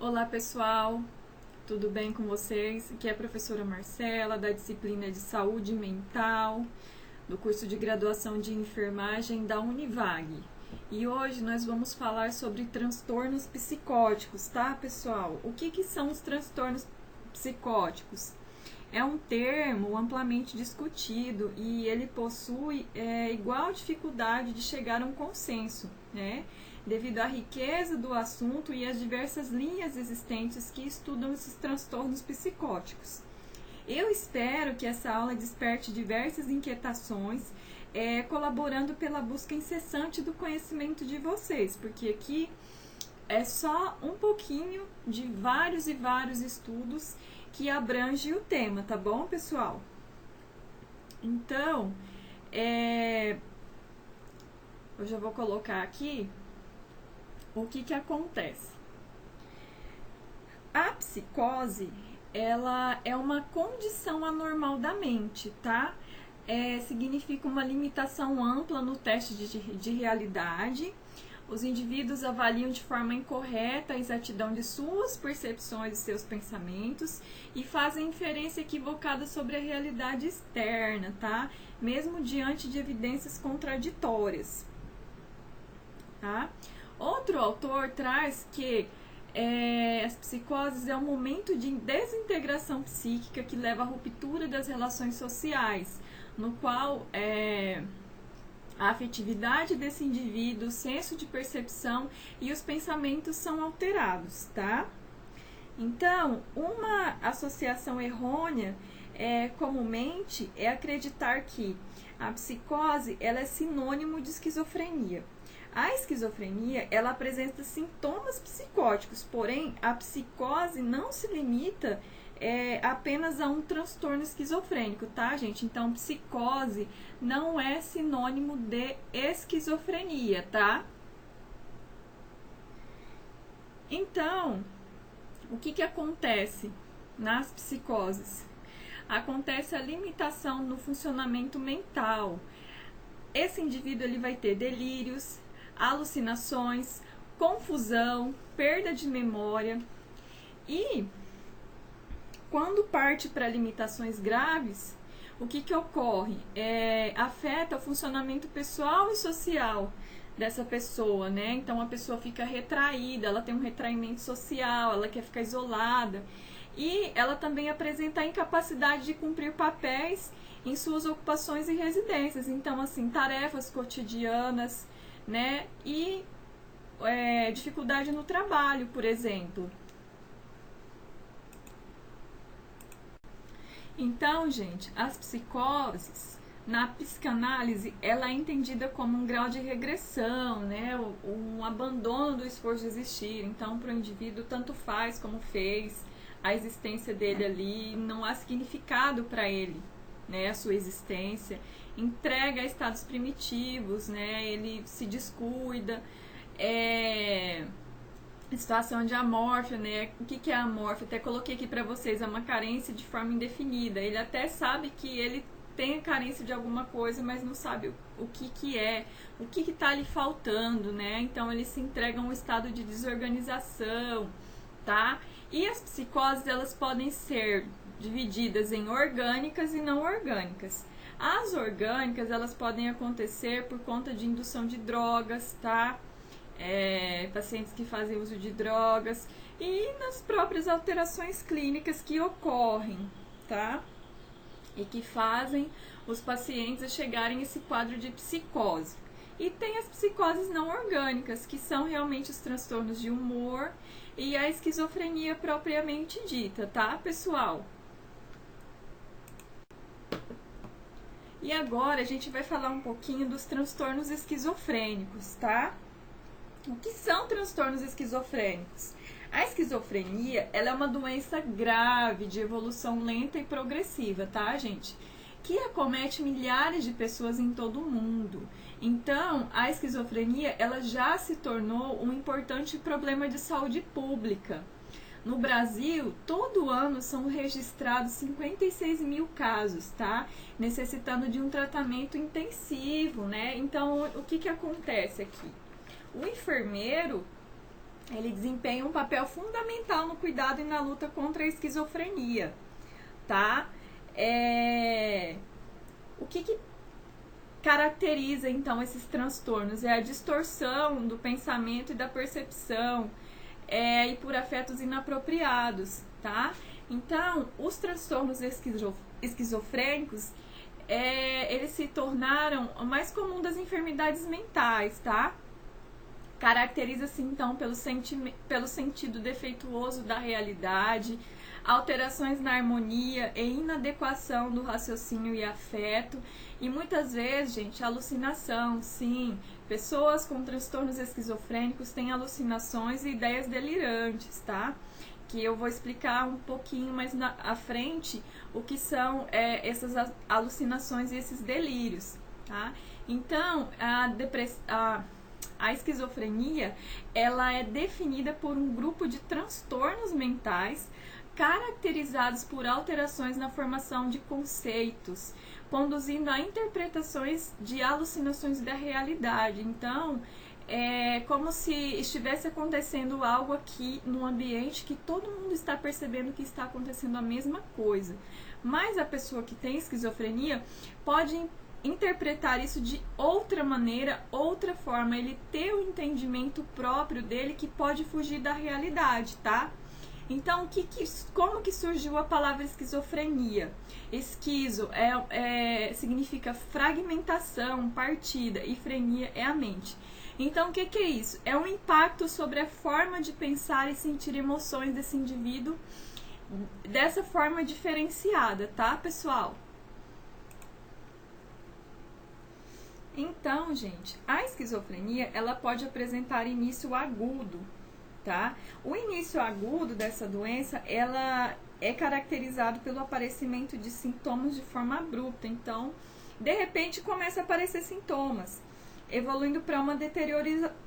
Olá pessoal, tudo bem com vocês? Aqui é a professora Marcela, da disciplina de Saúde Mental, do curso de graduação de enfermagem da Univag. E hoje nós vamos falar sobre transtornos psicóticos, tá pessoal? O que são os transtornos psicóticos? É um termo amplamente discutido e ele possui igual dificuldade de chegar a um consenso, né? Devido à riqueza do assunto e às diversas linhas existentes que estudam esses transtornos psicóticos. Eu espero que essa aula desperte diversas inquietações, colaborando pela busca incessante do conhecimento de vocês, porque aqui é só um pouquinho de vários e vários estudos que abrange o tema, tá bom, pessoal? Então, eu já vou colocar aqui o que acontece. A psicose, ela é uma condição anormal da mente, tá? Significa uma limitação ampla no teste de realidade. Os indivíduos avaliam de forma incorreta a exatidão de suas percepções e seus pensamentos e fazem inferência equivocada sobre a realidade externa, tá? Mesmo diante de evidências contraditórias, tá? Outro autor traz que as psicoses é um momento de desintegração psíquica que leva à ruptura das relações sociais, no qual a afetividade desse indivíduo, o senso de percepção e os pensamentos são alterados, tá? Então, uma associação errônea comumente é acreditar que a psicose ela é sinônimo de esquizofrenia. A esquizofrenia, ela apresenta sintomas psicóticos, porém, a psicose não se limita apenas a um transtorno esquizofrênico, tá, gente? Então, psicose não é sinônimo de esquizofrenia, tá? Então, o que acontece nas psicoses? Acontece a limitação no funcionamento mental. Esse indivíduo ele vai ter delírios, alucinações, confusão, perda de memória e quando parte para limitações graves, o que ocorre? Afeta o funcionamento pessoal e social dessa pessoa, né? Então a pessoa fica retraída, ela tem um retraimento social, ela quer ficar isolada e ela também apresenta a incapacidade de cumprir papéis em suas ocupações e residências. Então, assim, tarefas cotidianas, né? E dificuldade no trabalho, por exemplo. Então, gente, as psicoses, na psicanálise, ela é entendida como um grau de regressão, né? Um abandono do esforço de existir. Então, para o indivíduo, tanto faz como fez, a existência dele ali, não há significado para ele, né? A sua existência, entrega a estados primitivos, né? Ele se descuida, situação de amórfia, né? O que é amórfia? Até coloquei aqui para vocês, é uma carência de forma indefinida. Ele até sabe que ele tem a carência de alguma coisa, mas não sabe o que é, o que está lhe faltando, né? Então ele se entrega a um estado de desorganização, tá? E as psicoses, elas podem ser divididas em orgânicas e não orgânicas. As orgânicas, elas podem acontecer por conta de indução de drogas, tá? Pacientes que fazem uso de drogas e nas próprias alterações clínicas que ocorrem, tá? E que fazem os pacientes a chegarem a esse quadro de psicose. E tem as psicoses não orgânicas, que são realmente os transtornos de humor e a esquizofrenia propriamente dita, tá, pessoal? E agora a gente vai falar um pouquinho dos transtornos esquizofrênicos, tá? O que são transtornos esquizofrênicos? A esquizofrenia, ela é uma doença grave de evolução lenta e progressiva, tá, gente? Que acomete milhares de pessoas em todo o mundo. Então, a esquizofrenia, ela já se tornou um importante problema de saúde pública. No Brasil, todo ano são registrados 56 mil casos, tá? Necessitando de um tratamento intensivo, né? Então, o que acontece aqui? O enfermeiro, ele desempenha um papel fundamental no cuidado e na luta contra a esquizofrenia, tá? O que caracteriza, então, esses transtornos? É a distorção do pensamento e da percepção, e por afetos inapropriados, tá? Então, os transtornos esquizofrênicos, eles se tornaram o mais comum das enfermidades mentais, tá? Caracteriza-se, então, pelo sentido defeituoso da realidade, alterações na harmonia e inadequação do raciocínio e afeto, e muitas vezes, gente, alucinação, sim. Pessoas com transtornos esquizofrênicos têm alucinações e ideias delirantes, tá? Que eu vou explicar um pouquinho mais à frente o que são essas alucinações e esses delírios, tá? Então, a esquizofrenia, ela é definida por um grupo de transtornos mentais caracterizados por alterações na formação de conceitos, conduzindo a interpretações de alucinações da realidade. Então, é como se estivesse acontecendo algo aqui no ambiente que todo mundo está percebendo que está acontecendo a mesma coisa. Mas a pessoa que tem esquizofrenia pode interpretar isso de outra maneira, outra forma, ele ter o entendimento próprio dele que pode fugir da realidade, tá? Então, como que surgiu a palavra esquizofrenia? Esquizo significa fragmentação, partida, e frenia é a mente. Então, o que é isso? É um impacto sobre a forma de pensar e sentir emoções desse indivíduo dessa forma diferenciada, tá, pessoal? Então, gente, a esquizofrenia, ela pode apresentar início agudo, tá? O início agudo dessa doença, ela é caracterizado pelo aparecimento de sintomas de forma abrupta. Então, de repente, começa a aparecer sintomas, evoluindo para uma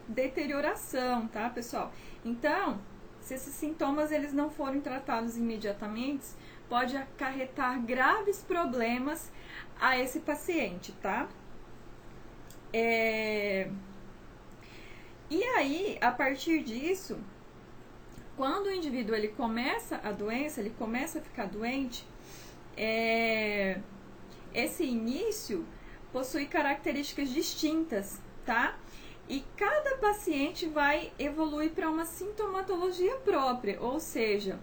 deterioração, tá, pessoal? Então, se esses sintomas eles não forem tratados imediatamente, pode acarretar graves problemas a esse paciente, tá? E aí, a partir disso, quando o indivíduo ele começa a doença, ele começa a ficar doente, esse início possui características distintas, tá? E cada paciente vai evoluir para uma sintomatologia própria, ou seja,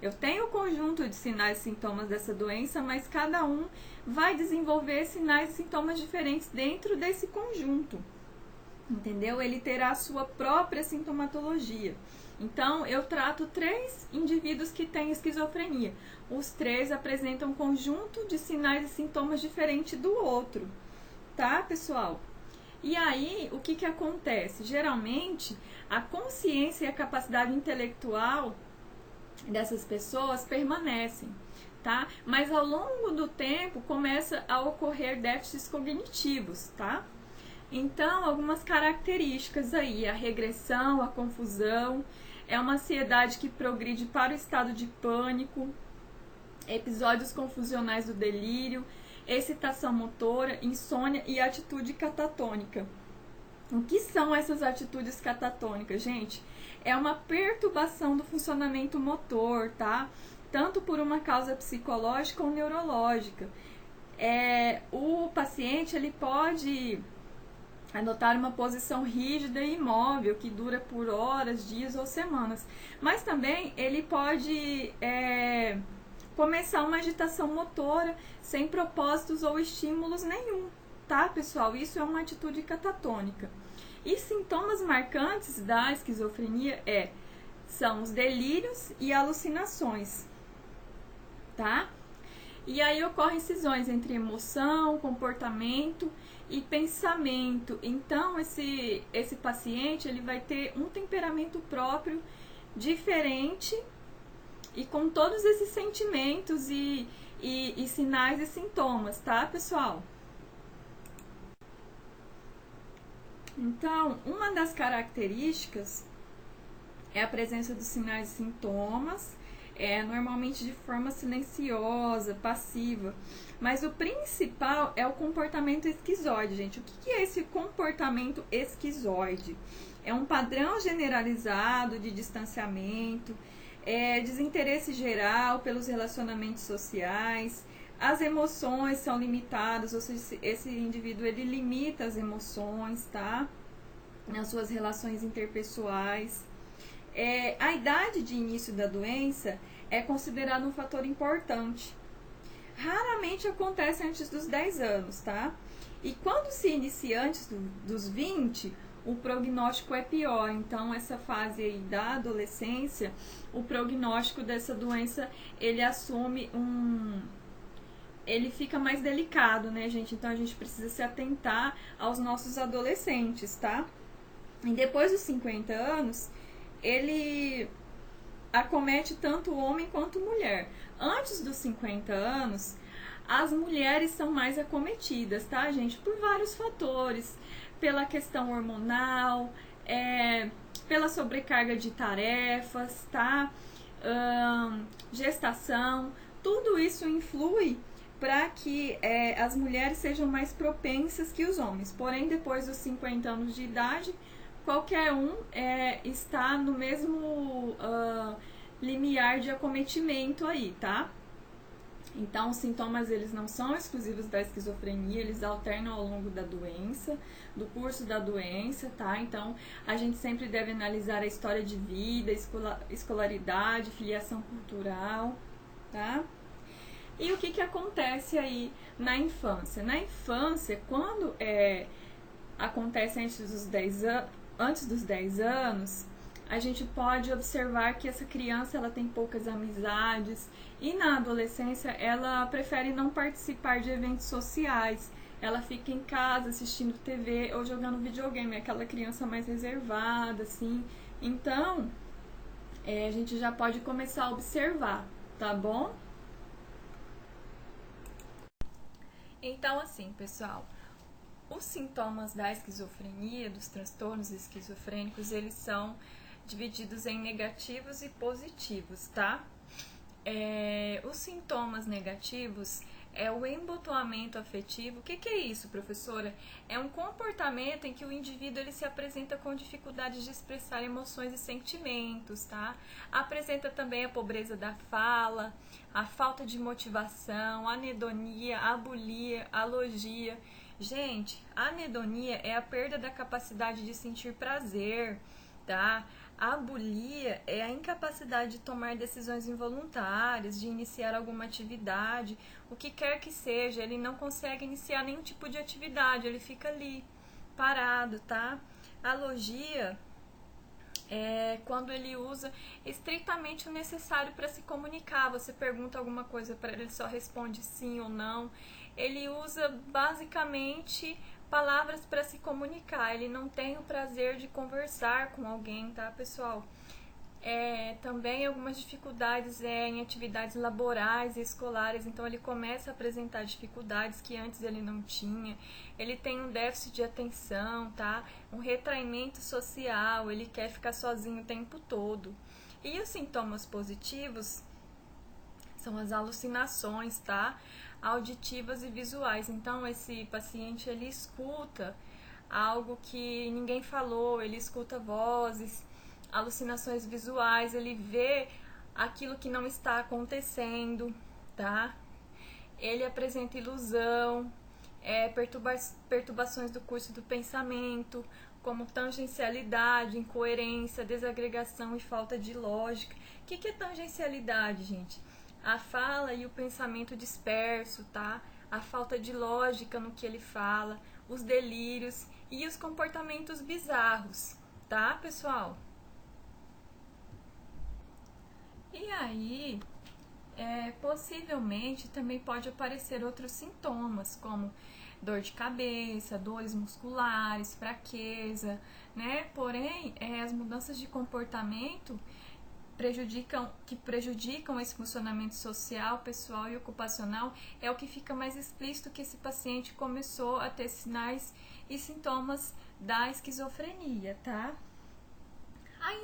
eu tenho o conjunto de sinais e sintomas dessa doença, mas cada um vai desenvolver sinais e sintomas diferentes dentro desse conjunto, entendeu? Ele terá a sua própria sintomatologia. Então, eu trato 3 indivíduos que têm esquizofrenia. Os 3 apresentam um conjunto de sinais e sintomas diferentes do outro, tá, pessoal? E aí, o que acontece? Geralmente, a consciência e a capacidade intelectual dessas pessoas permanecem, tá? Mas ao longo do tempo começa a ocorrer déficits cognitivos, tá? Então, algumas características aí, a regressão, a confusão, uma ansiedade que progride para o estado de pânico, episódios confusionais do delírio, excitação motora, insônia e atitude catatônica. O que são essas atitudes catatônicas, gente? É uma perturbação do funcionamento motor, tá? Tanto por uma causa psicológica ou neurológica. O paciente ele pode adotar uma posição rígida e imóvel que dura por horas, dias ou semanas. Mas também ele pode começar uma agitação motora sem propósitos ou estímulos nenhum, tá, pessoal? Isso é uma atitude catatônica. E sintomas marcantes da esquizofrenia são os delírios e alucinações, tá? E aí ocorrem cisões entre emoção, comportamento e pensamento. Então, esse paciente ele vai ter um temperamento próprio, diferente, e com todos esses sentimentos e sinais e sintomas, tá, pessoal? Então, uma das características é a presença dos sinais e sintomas, normalmente de forma silenciosa, passiva. Mas o principal é o comportamento esquizoide, gente. O que é esse comportamento esquizoide? É um padrão generalizado de distanciamento, desinteresse geral pelos relacionamentos sociais, as emoções são limitadas, ou seja, esse indivíduo ele limita as emoções, tá? Nas suas relações interpessoais. A idade de início da doença é considerada um fator importante. Raramente acontece antes dos 10 anos, tá? E quando se inicia antes dos 20, o prognóstico é pior. Então, essa fase aí da adolescência, o prognóstico dessa doença, ele assume ele fica mais delicado, né, gente? Então, a gente precisa se atentar aos nossos adolescentes, tá? E depois dos 50 anos, ele acomete tanto o homem quanto mulher. Antes dos 50 anos, as mulheres são mais acometidas, tá, gente? Por vários fatores. Pela questão hormonal, pela sobrecarga de tarefas, tá? Gestação, tudo isso influi para que as mulheres sejam mais propensas que os homens. Porém, depois dos 50 anos de idade, qualquer um está no mesmo limiar de acometimento aí, tá? Então, os sintomas, eles não são exclusivos da esquizofrenia, eles alternam ao longo da doença, do curso da doença, tá? Então, a gente sempre deve analisar a história de vida, escolaridade, filiação cultural, tá? E o que acontece aí na infância? Na infância, quando acontece antes dos 10 anos, a gente pode observar que essa criança ela tem poucas amizades e na adolescência ela prefere não participar de eventos sociais. Ela fica em casa assistindo TV ou jogando videogame, é aquela criança mais reservada, assim. Então, a gente já pode começar a observar, tá bom? Então, assim, pessoal, os sintomas da esquizofrenia, dos transtornos esquizofrênicos, eles são divididos em negativos e positivos, tá? Os sintomas negativos é o embotoamento afetivo. O que é isso, professora? É um comportamento em que o indivíduo ele se apresenta com dificuldade de expressar emoções e sentimentos, tá? Apresenta também a pobreza da fala, a falta de motivação, anedonia, abulia, alogia. Gente, a anedonia é a perda da capacidade de sentir prazer, tá? A abulia é a incapacidade de tomar decisões involuntárias, de iniciar alguma atividade, o que quer que seja, ele não consegue iniciar nenhum tipo de atividade, ele fica ali, parado, tá? A logia é quando ele usa estritamente o necessário para se comunicar. Você pergunta alguma coisa para ele, só responde sim ou não. Ele usa basicamente palavras para se comunicar, ele não tem o prazer de conversar com alguém, tá, pessoal? Também algumas dificuldades em atividades laborais e escolares, então ele começa a apresentar dificuldades que antes ele não tinha. Ele tem um déficit de atenção, tá? Um retraimento social, ele quer ficar sozinho o tempo todo. E os sintomas positivos são as alucinações, tá? Auditivas e visuais. Então, esse paciente, ele escuta algo que ninguém falou, ele escuta vozes, alucinações visuais, ele vê aquilo que não está acontecendo, tá? Ele apresenta ilusão, perturbações do curso do pensamento, como tangencialidade, incoerência, desagregação e falta de lógica. O que é tangencialidade, gente? A fala e o pensamento disperso, tá? A falta de lógica no que ele fala, os delírios e os comportamentos bizarros, tá, pessoal? E aí, possivelmente também pode aparecer outros sintomas, como dor de cabeça, dores musculares, fraqueza, né? Porém, as mudanças de comportamento que prejudicam esse funcionamento social, pessoal e ocupacional, é o que fica mais explícito que esse paciente começou a ter sinais e sintomas da esquizofrenia, tá?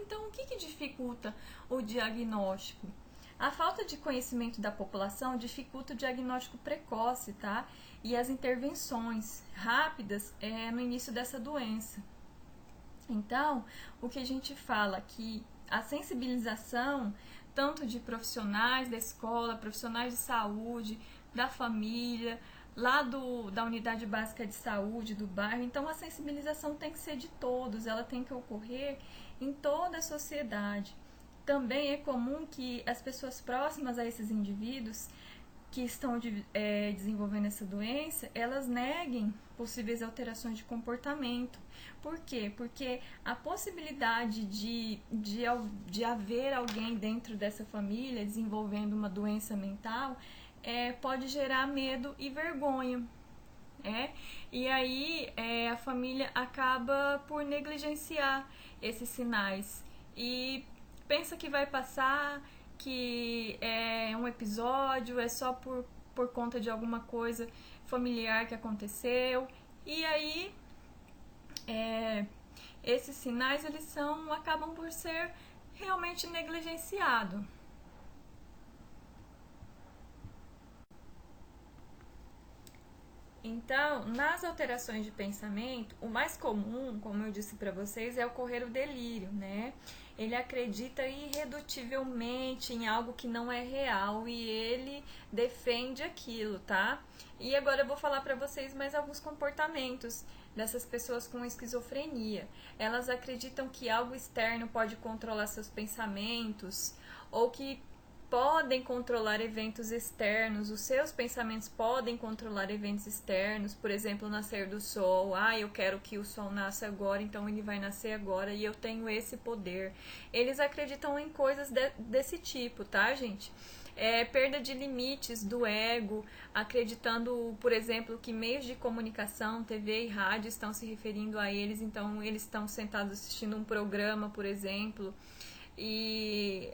Então, o que dificulta o diagnóstico? A falta de conhecimento da população dificulta o diagnóstico precoce, tá? E as intervenções rápidas no início dessa doença. Então, o que a gente fala que a sensibilização, tanto de profissionais da escola, profissionais de saúde, da família, lá da unidade básica de saúde, do bairro, então a sensibilização tem que ser de todos, ela tem que ocorrer em toda a sociedade. Também é comum que as pessoas próximas a esses indivíduos que estão desenvolvendo essa doença, elas neguem possíveis alterações de comportamento. Por quê? Porque a possibilidade de haver alguém dentro dessa família desenvolvendo uma doença mental pode gerar medo e vergonha. E aí a família acaba por negligenciar esses sinais e pensa que vai passar, que é um episódio, é só por conta de alguma coisa familiar que aconteceu. E aí esses sinais acabam por ser realmente negligenciados. Então, nas alterações de pensamento, o mais comum, como eu disse para vocês, é ocorrer o delírio, né? Ele acredita irredutivelmente em algo que não é real e ele defende aquilo, tá? E agora eu vou falar para vocês mais alguns comportamentos dessas pessoas com esquizofrenia. Elas acreditam que algo externo pode controlar seus pensamentos ou que podem controlar eventos externos, os seus pensamentos podem controlar eventos externos, por exemplo, o nascer do sol. Eu quero que o sol nasça agora, então ele vai nascer agora e eu tenho esse poder. Eles acreditam em coisas desse tipo, tá, gente? Perda de limites do ego, acreditando, por exemplo, que meios de comunicação, TV e rádio estão se referindo a eles, então eles estão sentados assistindo um programa, por exemplo, e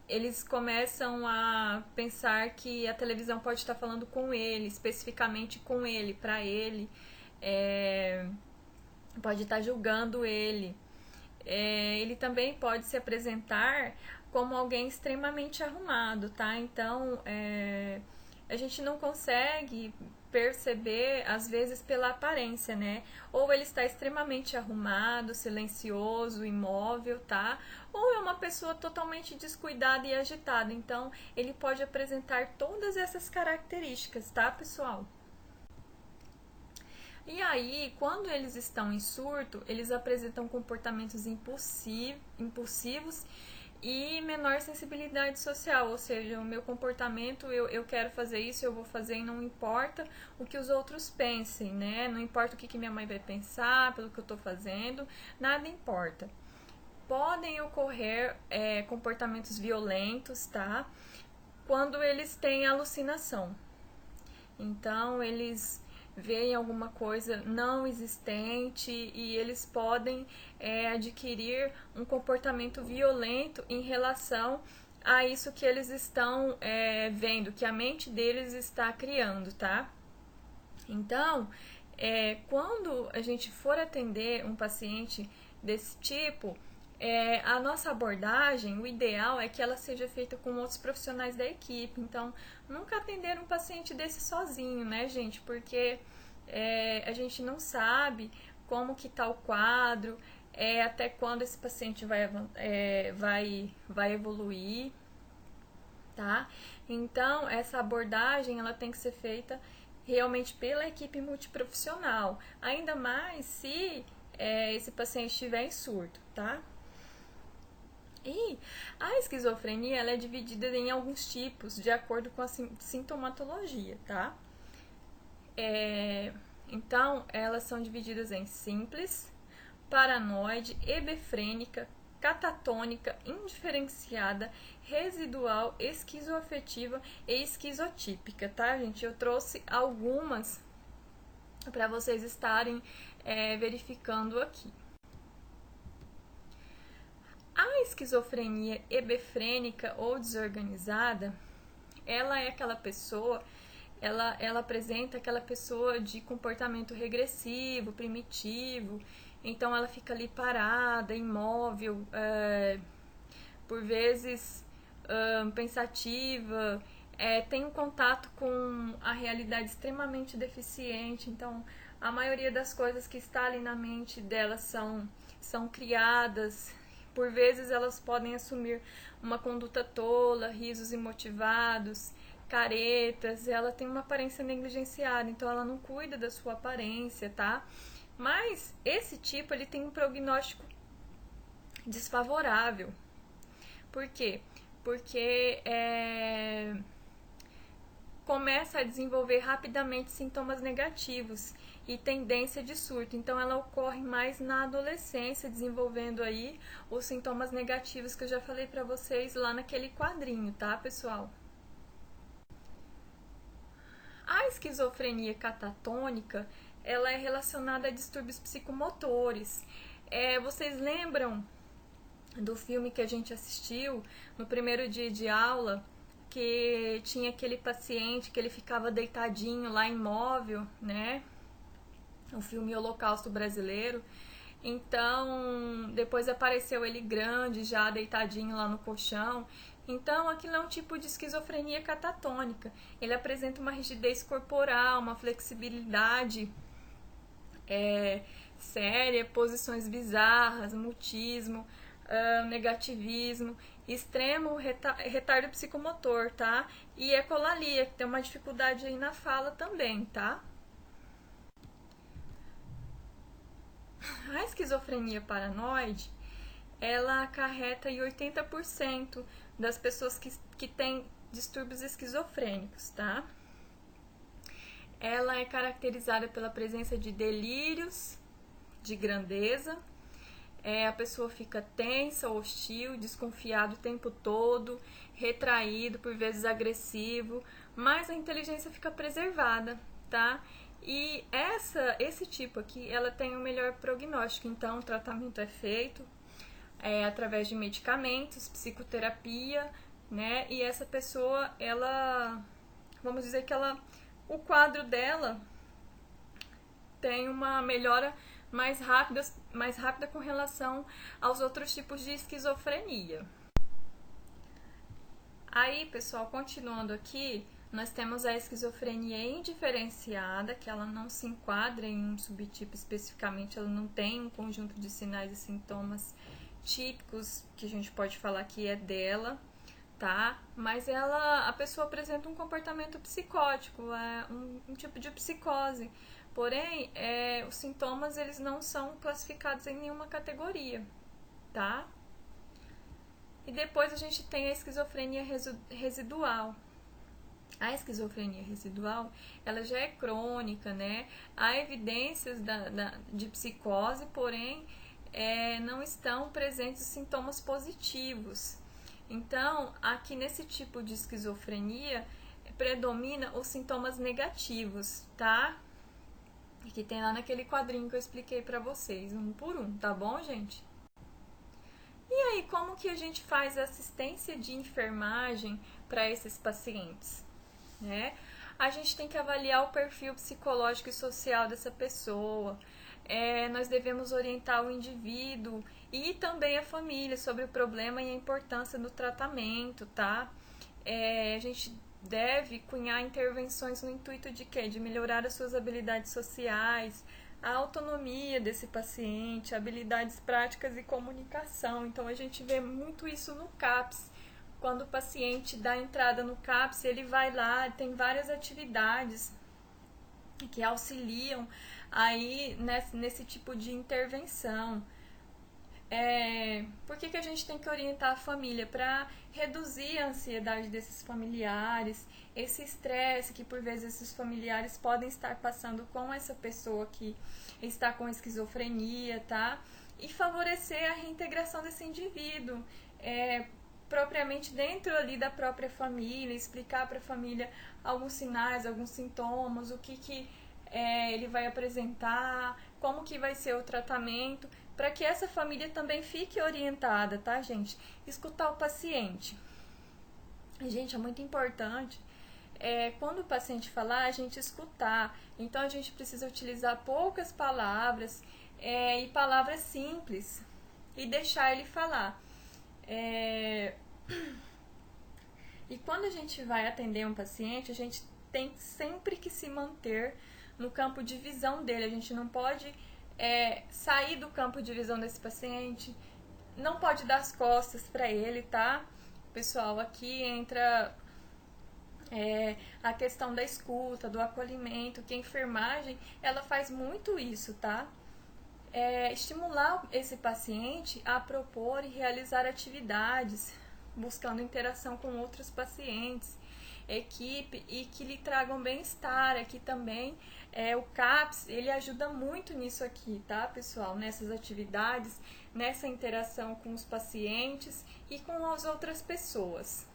eles começam a pensar que a televisão pode estar falando com ele, especificamente com ele, para ele, pode estar julgando ele. Ele também pode se apresentar como alguém extremamente arrumado, tá? Então, a gente não consegue perceber, às vezes, pela aparência, né? Ou ele está extremamente arrumado, silencioso, imóvel, tá? Ou é uma pessoa totalmente descuidada e agitada. Então, ele pode apresentar todas essas características, tá, pessoal? E aí, quando eles estão em surto, eles apresentam comportamentos impulsivos e menor sensibilidade social, ou seja, o meu comportamento, eu quero fazer isso, eu vou fazer e não importa o que os outros pensem, né? Não importa o que minha mãe vai pensar pelo que eu estou fazendo, nada importa. Podem ocorrer comportamentos violentos, tá? Quando eles têm alucinação. Então, eles veem alguma coisa não existente e eles podem adquirir um comportamento violento em relação a isso que eles estão vendo, que a mente deles está criando, tá? Então, quando a gente for atender um paciente desse tipo, a nossa abordagem, o ideal é que ela seja feita com outros profissionais da equipe. Então, nunca atender um paciente desse sozinho, né, gente? Porque a gente não sabe como que tá o quadro, até quando esse paciente vai evoluir, tá? Então, essa abordagem, ela tem que ser feita realmente pela equipe multiprofissional. Ainda mais se esse paciente estiver em surto, tá? E a esquizofrenia ela é dividida em alguns tipos, de acordo com a sintomatologia, tá? Então, elas são divididas em simples, paranoide, hebefrênica, catatônica, indiferenciada, residual, esquizoafetiva e esquizotípica, tá, gente? Eu trouxe algumas para vocês estarem verificando aqui. A esquizofrenia hebefrênica ou desorganizada, ela é aquela pessoa, ela apresenta aquela pessoa de comportamento regressivo, primitivo, então ela fica ali parada, imóvel, por vezes pensativa, tem um contato com a realidade extremamente deficiente. Então, a maioria das coisas que está ali na mente delas são criadas. Por vezes elas podem assumir uma conduta tola, risos imotivados, caretas. Ela tem uma aparência negligenciada, então ela não cuida da sua aparência, tá? Mas esse tipo, ele tem um prognóstico desfavorável. Por quê? Porque começa a desenvolver rapidamente sintomas negativos e tendência de surto. Então ela ocorre mais na adolescência, desenvolvendo aí os sintomas negativos que eu já falei para vocês lá naquele quadrinho, tá, pessoal? A esquizofrenia catatônica, ela é relacionada a distúrbios psicomotores. Vocês lembram do filme que a gente assistiu no primeiro dia de aula, que tinha aquele paciente que ele ficava deitadinho lá imóvel, né? O filme Holocausto Brasileiro. Então, depois apareceu ele grande, já deitadinho lá no colchão. Então, aquilo é um tipo de esquizofrenia catatônica. Ele apresenta uma rigidez corporal, uma flexibilidade séria, posições bizarras, mutismo, negativismo, extremo retardo psicomotor, tá? E ecolalia, que tem uma dificuldade aí na fala também, tá? A esquizofrenia paranoide, ela acarreta em 80% das pessoas que têm distúrbios esquizofrênicos, tá? Ela é caracterizada pela presença de delírios de grandeza. A pessoa fica tensa, hostil, desconfiado o tempo todo, retraído, por vezes agressivo, mas a inteligência fica preservada, tá? E esse tipo aqui, ela tem o melhor prognóstico. Então, o tratamento é feito através de medicamentos, psicoterapia, né? E essa pessoa, ela, vamos dizer que o quadro dela tem uma melhora mais rápida com relação aos outros tipos de esquizofrenia. Aí, pessoal, continuando aqui, nós temos a esquizofrenia indiferenciada, que ela não se enquadra em um subtipo especificamente, ela não tem um conjunto de sinais e sintomas típicos que a gente pode falar que é dela, tá? Mas a pessoa apresenta um comportamento psicótico, um tipo de psicose. Porém, os sintomas, eles não são classificados em nenhuma categoria, tá? E depois a gente tem a esquizofrenia residual. A esquizofrenia residual, ela já é crônica, né? Há evidências de psicose, porém, não estão presentes sintomas positivos. Então, aqui nesse tipo de esquizofrenia, predomina os sintomas negativos, tá? Que tem lá naquele quadrinho que eu expliquei pra vocês, um por um, tá bom, gente? E aí, como que a gente faz assistência de enfermagem para esses pacientes, né? A gente tem que avaliar o perfil psicológico e social dessa pessoa. Nós devemos orientar o indivíduo e também a família sobre o problema e a importância do tratamento, tá? A gente deve cunhar intervenções no intuito de quê? De melhorar as suas habilidades sociais, a autonomia desse paciente, habilidades práticas e comunicação. Então, a gente vê muito isso no CAPS. Quando o paciente dá entrada no CAPS, ele vai lá, tem várias atividades que auxiliam aí nesse tipo de intervenção. Por que a gente tem que orientar a família? Para reduzir a ansiedade desses familiares, esse estresse que por vezes esses familiares podem estar passando com essa pessoa que está com esquizofrenia, tá? E favorecer a reintegração desse indivíduo, propriamente dentro ali da própria família, explicar para a família alguns sinais, alguns sintomas, o que ele vai apresentar, como que vai ser o tratamento, para que essa família também fique orientada, tá, gente? Escutar o paciente. Gente, é muito importante. Quando o paciente falar, a gente escutar. Então, a gente precisa utilizar poucas palavras e palavras simples e deixar ele falar. quando a gente vai atender um paciente, a gente tem sempre que se manter no campo de visão dele. A gente não pode sair do campo de visão desse paciente, não pode dar as costas para ele, tá? Pessoal, aqui entra a questão da escuta, do acolhimento, que a enfermagem, ela faz muito isso, tá? Estimular esse paciente a propor e realizar atividades, buscando interação com outros pacientes, equipe, e que lhe tragam bem-estar. Aqui também o CAPS, ele ajuda muito nisso aqui, tá, pessoal? Nessas atividades, nessa interação com os pacientes e com as outras pessoas.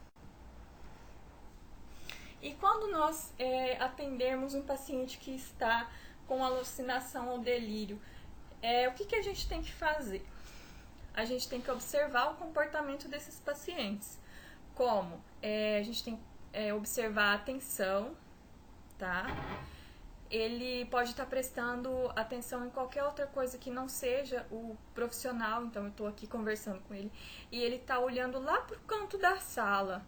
E quando nós atendermos um paciente que está com alucinação ou delírio, o que a gente tem que fazer? A gente tem que observar o comportamento desses pacientes. Como? A gente tem que observar a atenção, tá? Ele pode estar prestando atenção em qualquer outra coisa que não seja o profissional. Então, eu estou aqui conversando com ele e ele está olhando lá para o canto da sala.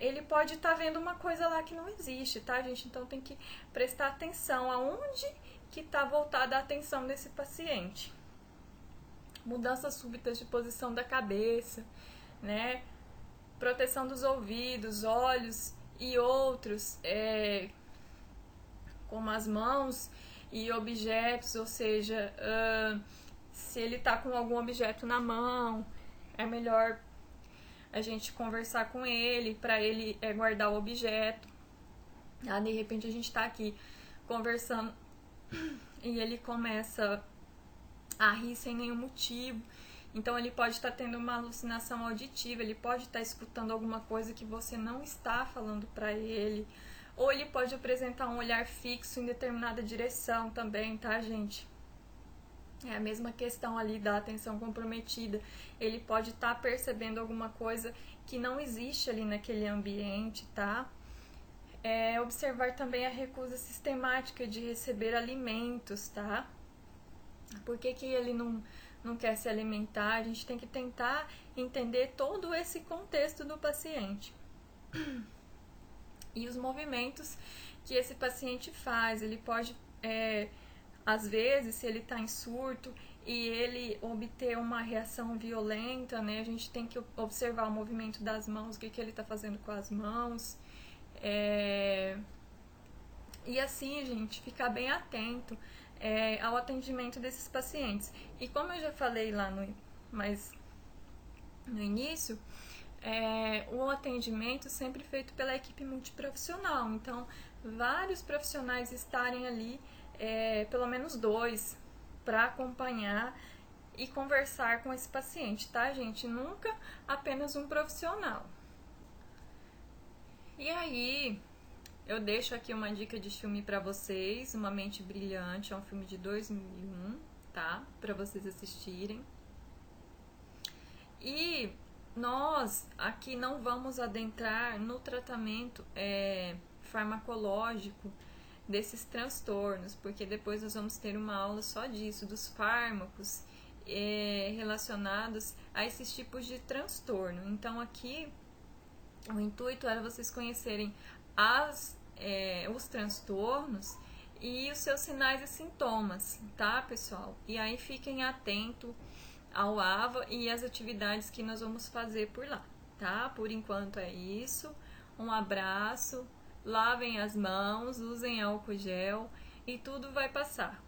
Ele pode estar vendo uma coisa lá que não existe, tá, gente? Então, tem que prestar atenção aonde que está voltada a atenção desse paciente. Mudanças súbitas de posição da cabeça, né? Proteção dos ouvidos, olhos e outros, como as mãos e objetos, ou seja, se ele está com algum objeto na mão, é melhor a gente conversar com ele para ele guardar o objeto. De repente a gente está aqui conversando e ele começa a rir sem nenhum motivo. Então ele pode estar tendo uma alucinação auditiva, ele pode estar escutando alguma coisa que você não está falando para ele, ou ele pode apresentar um olhar fixo em determinada direção também, tá, gente? É a mesma questão ali da atenção comprometida. Ele pode estar percebendo alguma coisa que não existe ali naquele ambiente, tá? Observar também a recusa sistemática de receber alimentos, tá? Por que ele não quer se alimentar? A gente tem que tentar entender todo esse contexto do paciente. E os movimentos que esse paciente faz. Ele pode, às vezes, se ele está em surto e ele obter uma reação violenta, né? A gente tem que observar o movimento das mãos, o que ele está fazendo com as mãos. E assim, gente, ficar bem atento ao atendimento desses pacientes. E como eu já falei lá no início, o atendimento sempre feito pela equipe multiprofissional. Então, vários profissionais estarem ali, pelo menos 2, para acompanhar e conversar com esse paciente, tá, gente? Nunca apenas um profissional. E aí, eu deixo aqui uma dica de filme para vocês, Uma Mente Brilhante, é um filme de 2001, tá? Para vocês assistirem. E nós aqui não vamos adentrar no tratamento farmacológico desses transtornos, porque depois nós vamos ter uma aula só disso, dos fármacos relacionados a esses tipos de transtorno. Então aqui o intuito era vocês conhecerem os transtornos e os seus sinais e sintomas, tá, pessoal? E aí fiquem atentos ao AVA e as atividades que nós vamos fazer por lá, tá? Por enquanto é isso. Um abraço, lavem as mãos, usem álcool gel e tudo vai passar.